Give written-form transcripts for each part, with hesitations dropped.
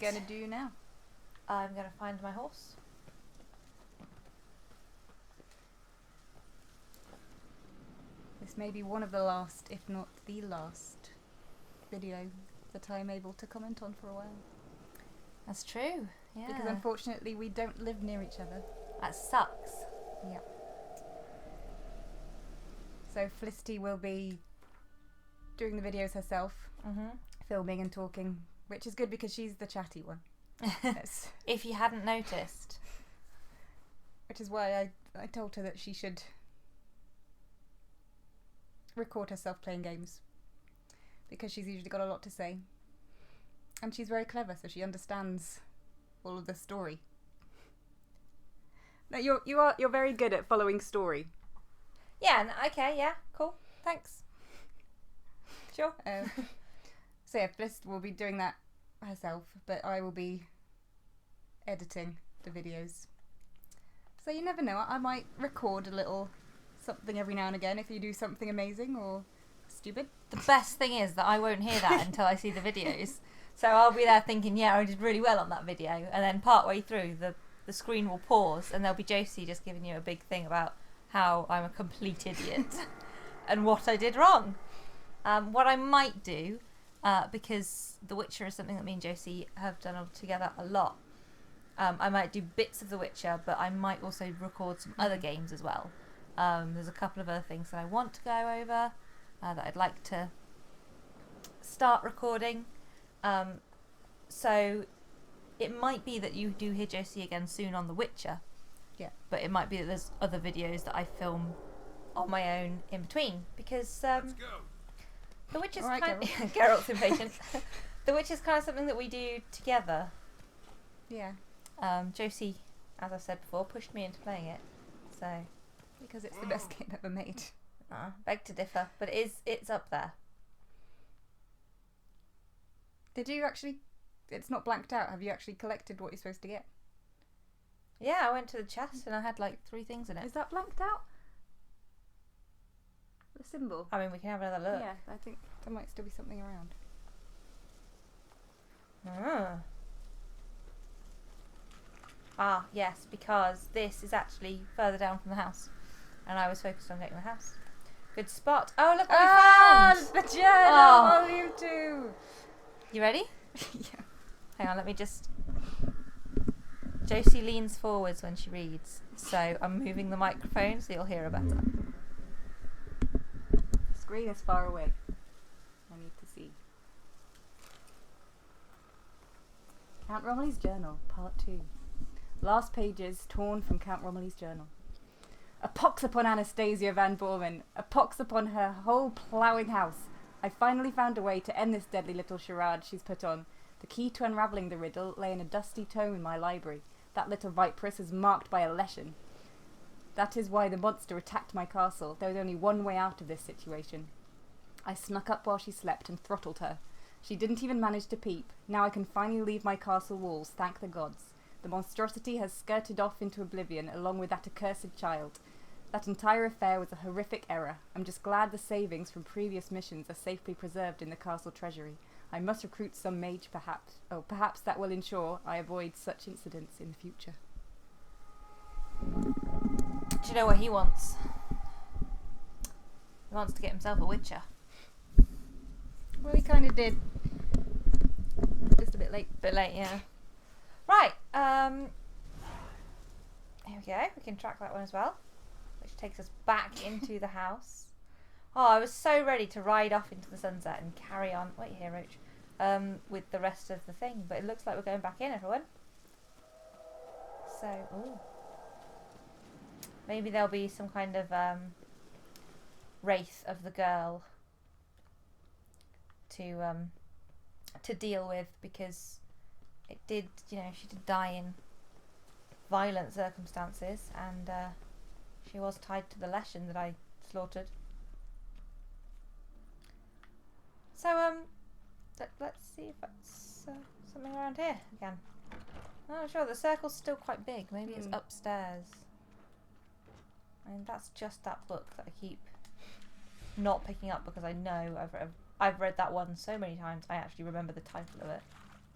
gonna do now? I'm gonna find my horse. This may be one of the last, if not the last, video that I'm able to comment on for a while. That's true. Yeah. Because unfortunately we don't live near each other. That sucks. Yep. So Felicity will be doing the videos herself, filming and talking, which is good because she's the chatty one. Yes. If you hadn't noticed. Which is why I told her that she should record herself playing games, because she's usually got a lot to say, and she's very clever, so she understands all of the story. No, you're very good at following story. Yeah. Okay. Yeah. Cool. Thanks. Sure. So yeah, Bliss will be doing that herself, but I will be editing the videos. So you never know, I might record a little something every now and again if you do something amazing or stupid. The best thing is that I won't hear that until I see the videos. So I'll be there thinking, yeah, I did really well on that video, and then partway through the screen will pause and there'll be Josie just giving you a big thing about how I'm a complete idiot and what I did wrong. What I might do, because The Witcher is something that me and Josie have done together a lot, I might do bits of The Witcher, but I might also record some other games as well. There's a couple of other things that I want to go over that I'd like to start recording. So it might be that you do hear Josie again soon on The Witcher. Yeah. But it might be that there's other videos that I film on my own in between, because Let's go. The Witcher's All right, kind Geralt's impatient. The Witcher's kind of something that we do together. Yeah. Josie, as I've said before, pushed me into playing it. So Because it's the best game ever made. beg to differ, but it's up there. Did you actually... It's not blanked out. Have you actually collected what you're supposed to get? Yeah, I went to the chest and I had like 3 things in it. Is that blanked out? The symbol? I mean, we can have another look. Yeah, I think there might still be something around. Yes, because this is actually further down from the house, and I was focused on getting the house. Good spot. Oh, look what we found! The journal, volume 2! You ready? Yeah. Hang on, let me just... Josie leans forwards when she reads, so I'm moving the microphone so you'll hear her better. The screen is far away. I need to see. Count Romilly's Journal, Part 2. Last pages torn from Count Romilly's journal. A pox upon Anastasia Van Boorman. A pox upon her whole ploughing house. I finally found a way to end this deadly little charade she's put on. The key to unravelling the riddle lay in a dusty tome in my library. That little viperess is marked by a lesson. That is why the monster attacked my castle. There was only one way out of this situation. I snuck up while she slept and throttled her. She didn't even manage to peep. Now I can finally leave my castle walls, thank the gods. The monstrosity has skirted off into oblivion along with that accursed child. That entire affair was a horrific error. I'm just glad the savings from previous missions are safely preserved in the castle treasury. I must recruit some mage perhaps. Oh, perhaps that will ensure I avoid such incidents in the future. Do you know what he wants? He wants to get himself a Witcher. Well, he kind of did. Just a bit late. Bit late, yeah. Right, here we go. We can track that one as well, which takes us back into the house. Oh, I was so ready to ride off into the sunset and carry on. Wait here, Roach. With the rest of the thing, but it looks like we're going back in, everyone. So, ooh. Maybe there'll be some kind of wraith of the girl to deal with, because it did, you know, she did die in violent circumstances, and she was tied to the lesson that I slaughtered. So, let's see if that's something around here again. I'm not sure, the circle's still quite big. Maybe it's upstairs. I mean, that's just that book that I keep not picking up because I know I've read that one so many times I actually remember the title of it.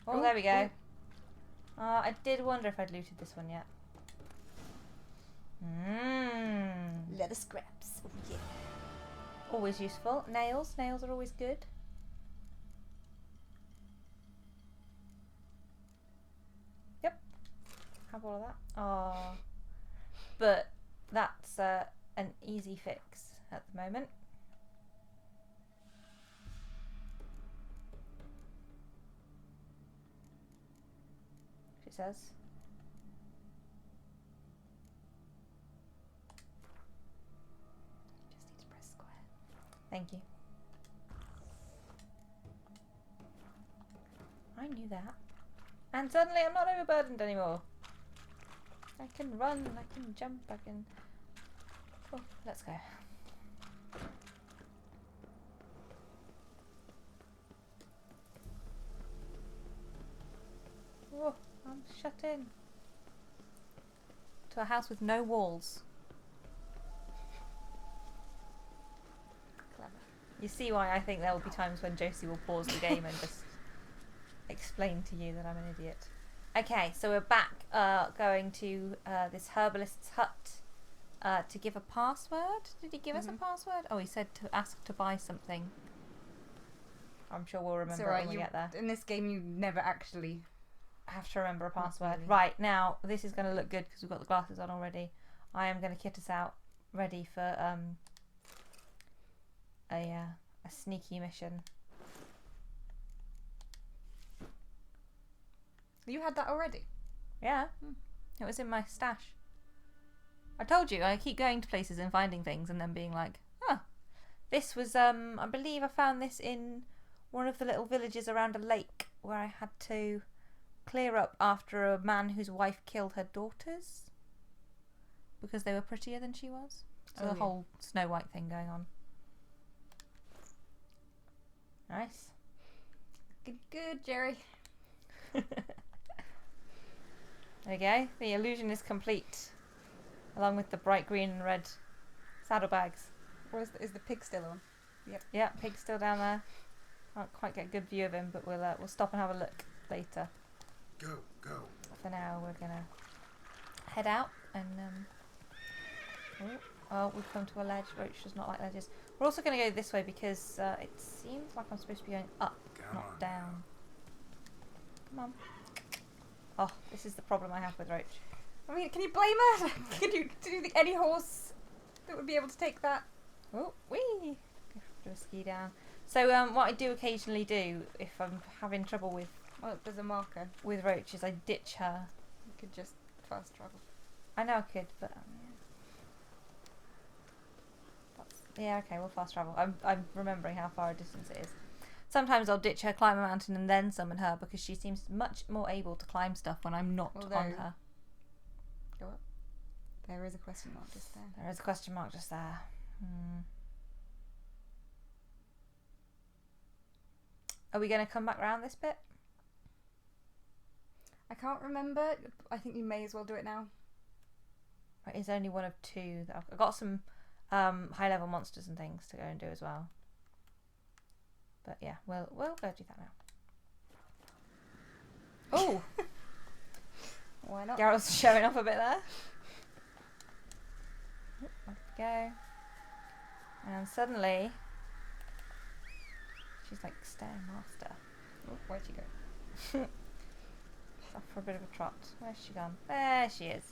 Oh, there we go. I did wonder if I'd looted this one yet. Mmm. Leather scraps. Oh, yeah. Always useful. Nails. Nails are always good. Yep. Have all of that. Oh. But that's an easy fix at the moment. She says. Just need to press square. Thank you. I knew that. And suddenly I'm not overburdened anymore. I can run, I can jump, I can... Oh, let's go. Oh, I'm shut in. To a house with no walls. Clever. You see why I think there will be times when Josie will pause the game and just explain to you that I'm an idiot. Okay, so we're back going to this herbalist's hut to give a password. Did he give us a password? Oh, he said to ask to buy something. I'm sure we'll remember it when we get there. In this game, you never actually I have to remember a password. really. Right, now, this is going to look good because we've got the glasses on already. I am going to kit us out, ready for a sneaky mission. You had that already? Yeah, it was in my stash. I told you, I keep going to places and finding things and then being like, oh, this was, I believe I found this in one of the little villages around a lake where I had to clear up after a man whose wife killed her daughters because they were prettier than she was. So the whole Snow White thing going on. Nice. Good, Jerry. There you go. The illusion is complete, along with the bright green and red saddlebags. Is the pig still on? Yeah, pig's still down there. Can't quite get a good view of him, but we'll stop and have a look later. Go, go. For now, we're gonna head out and oh, we've come to a ledge. Roach does not like ledges. We're also gonna go this way because it seems like I'm supposed to be going up, Come not on. down. Come on. Oh, this is the problem I have with Roach. I mean, can you blame her? Do you think any horse that would be able to take that? Oh, wee! Do a ski down. So what I do occasionally do if I'm having trouble with Well, there's a marker. Roach is I ditch her. You could just fast travel. I know I could, but yeah, okay, we'll fast travel. I'm remembering how far a distance it is. Sometimes I'll ditch her, climb a mountain, and then summon her because she seems much more able to climb stuff when I'm not Although- on her. Go up. There is a question mark just there. There is a question mark just there. Are we going to come back round this bit? I can't remember. I think you may as well do it now. Right, it's only one of two. That I've got some high level monsters and things to go and do as well. But yeah, we'll go do that now. Oh, Why not? Geralt's showing off a bit there. Off we go. And suddenly, she's like staring master. Oh, where'd you go? She's off for a bit of a trot. Where's she gone? There she is.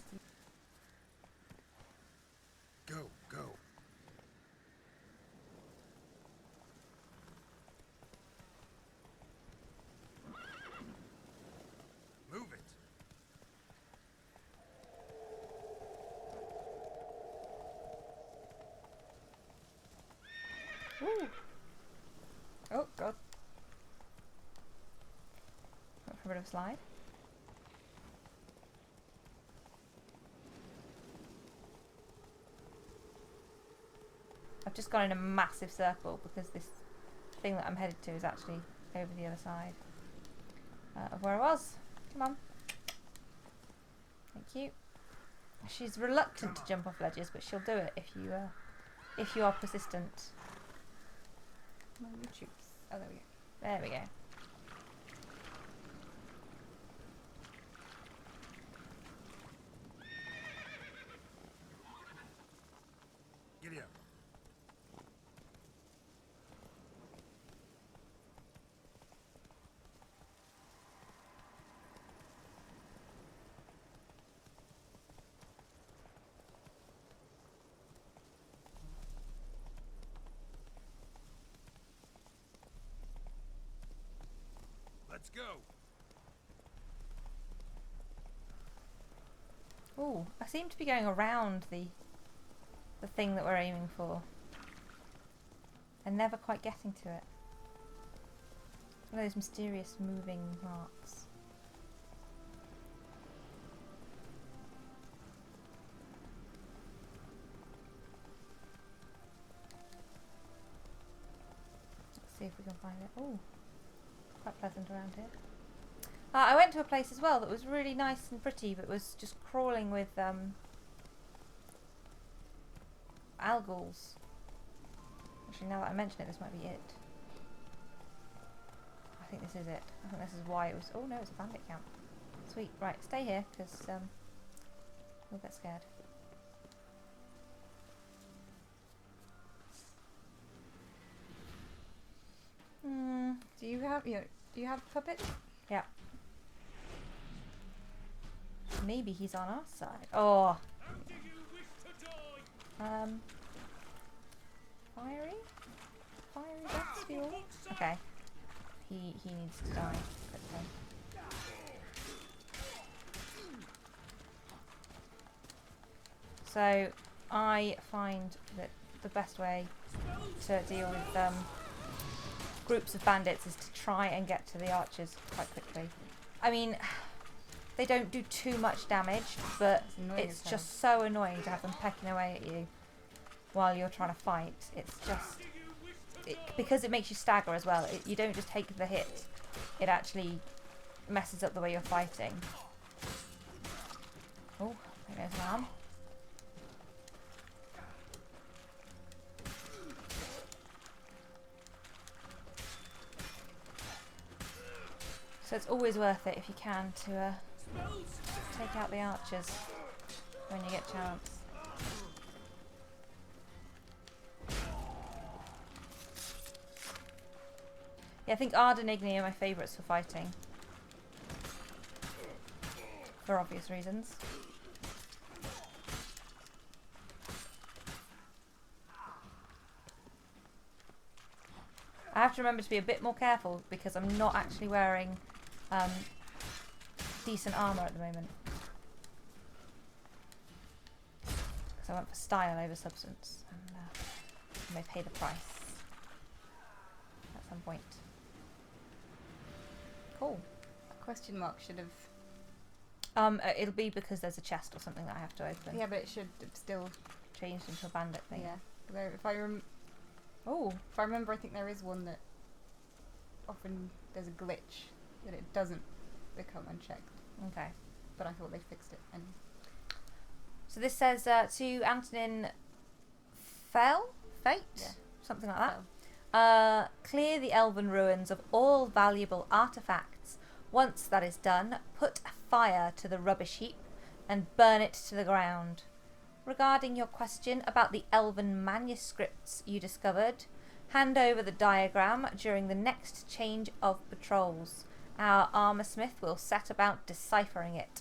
Go, go. Move it. Ooh. Oh, God. Went for a bit of a slide. I've just gone in a massive circle because this thing that I'm headed to is actually over the other side of where I was. Come on. Thank you. She's reluctant to jump off ledges, but she'll do it if you are persistent. No, you choose. Oh, there we go. There we go. Let's go. Ooh, I seem to be going around the thing that we're aiming for. And never quite getting to it. One of those mysterious moving marks. Let's see if we can find it. Oh, quite pleasant around here. I went to a place as well that was really nice and pretty, but was just crawling with algals. Actually, now that I mention it, this might be it. I think this is it. I think this is why it was... Oh no, it's a bandit camp. Sweet. Right, stay here, because we'll get scared. Do you have puppets? Yeah. Maybe he's on our side. Oh. Fiery? Fiery death fuel? Okay. He needs to die quickly. So I find that the best way to deal with groups of bandits is to try and get to the archers quite quickly. I mean, they don't do too much damage, but it's just so annoying to have them pecking away at you while you're trying to fight. It's just... because it makes you stagger as well. You don't just take the hit. It actually messes up the way you're fighting. Oh, there goes an arm. So it's always worth it if you can to take out the archers when you get a chance. Yeah, I think Ard and Igni are my favourites for fighting. For obvious reasons. I have to remember to be a bit more careful because I'm not actually wearing decent armour at the moment. Because I went for style over substance, and I may pay the price at some point. Cool. A question mark should have... it'll be because there's a chest or something that I have to open. Yeah, but it should have still... Changed into a bandit thing. Yeah. There, if I remember, I think there is one that often there's a glitch that it doesn't become unchecked. Okay. But I thought they fixed it. And So this says to Antonin Fate? Yeah. Something like that. Clear the elven ruins of all valuable artifacts. Once that is done, put a fire to the rubbish heap and burn it to the ground. Regarding your question about the elven manuscripts you discovered, hand over the diagram during the next change of patrols. Our armour smith will set about deciphering it.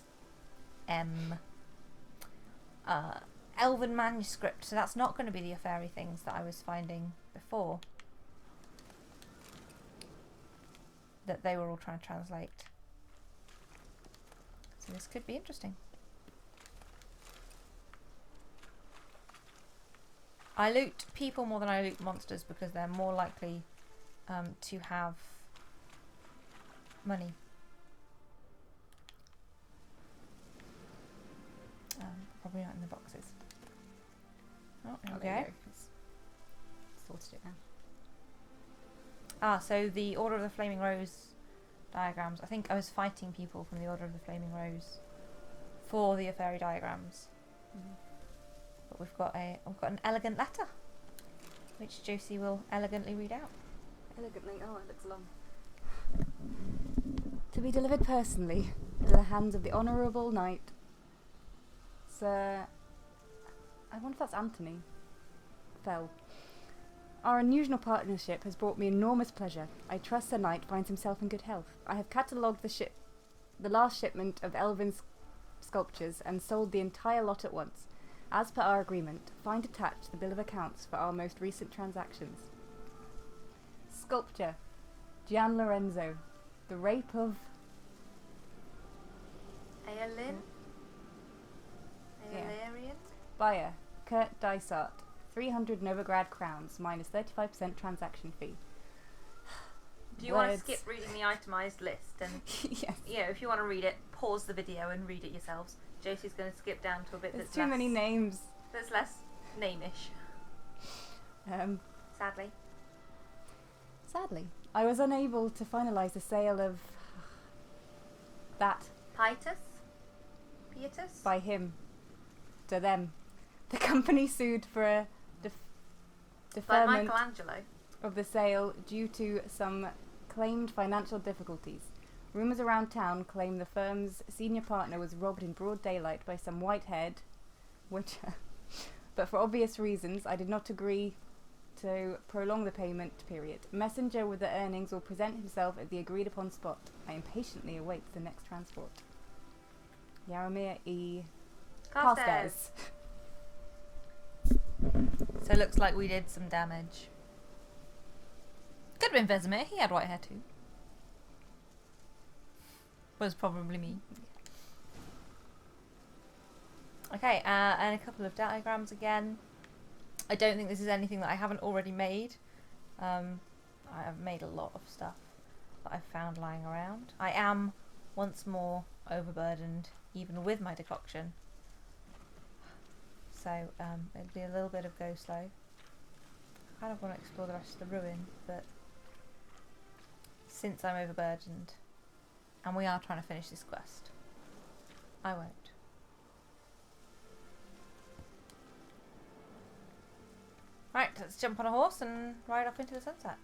Elven manuscript, so that's not going to be the fairy things that I was finding before. That they were all trying to translate. So this could be interesting. I loot people more than I loot monsters because they're more likely to have money. Probably not in the boxes. Oh, there we there you go. go. It's sorted it now. Ah, so the Order of the Flaming Rose diagrams. I think I was fighting people from the Order of the Flaming Rose for the fairy diagrams. Mm-hmm. But we've got an elegant letter, which Josie will elegantly read out. Elegantly. Oh, it looks long. To be delivered personally to the hands of the Honourable Knight Sir... I wonder if that's Anthony Fell. Our unusual partnership has brought me enormous pleasure. I trust Sir Knight finds himself in good health. I have catalogued the last shipment of elven sculptures and sold the entire lot at once. As per our agreement, find attached the bill of accounts for our most recent transactions. Sculpture, Gian Lorenzo, The Rape of... Aelin? Yeah. Aelarian? Buyer, Kurt Dysart. 300 Novigrad crowns, minus 35% transaction fee. Do you want to Words. skip reading the itemised list? And Yes. you know, if you want to read it, pause the video and read it yourselves. Josie's going to skip down to a bit There's that's too many names. That's less name-ish, sadly. Sadly, I was unable to finalise the sale of that Pietus? by him to them. The company sued for a By deferment Michelangelo. of the sale due to some claimed financial difficulties. Rumours around town claim the firm's senior partner was robbed in broad daylight by some white-haired witcher. But for obvious reasons, I did not agree to prolong the payment period. Messenger with the earnings will present himself at the agreed-upon spot. I impatiently await the next transport. Yaramir E. Carstairs. So it looks like we did some damage. Could have been Vesemir, he had white hair too. Was probably me. Okay, and a couple of diagrams again. I don't think this is anything that I haven't already made. I have made a lot of stuff that I've found lying around. I am once more overburdened, even with my decoction. So it'll be a little bit of go slow. I kind of want to explore the rest of the ruin, but since I'm overburdened, and we are trying to finish this quest, I won't. Right, let's jump on a horse and ride off into the sunset.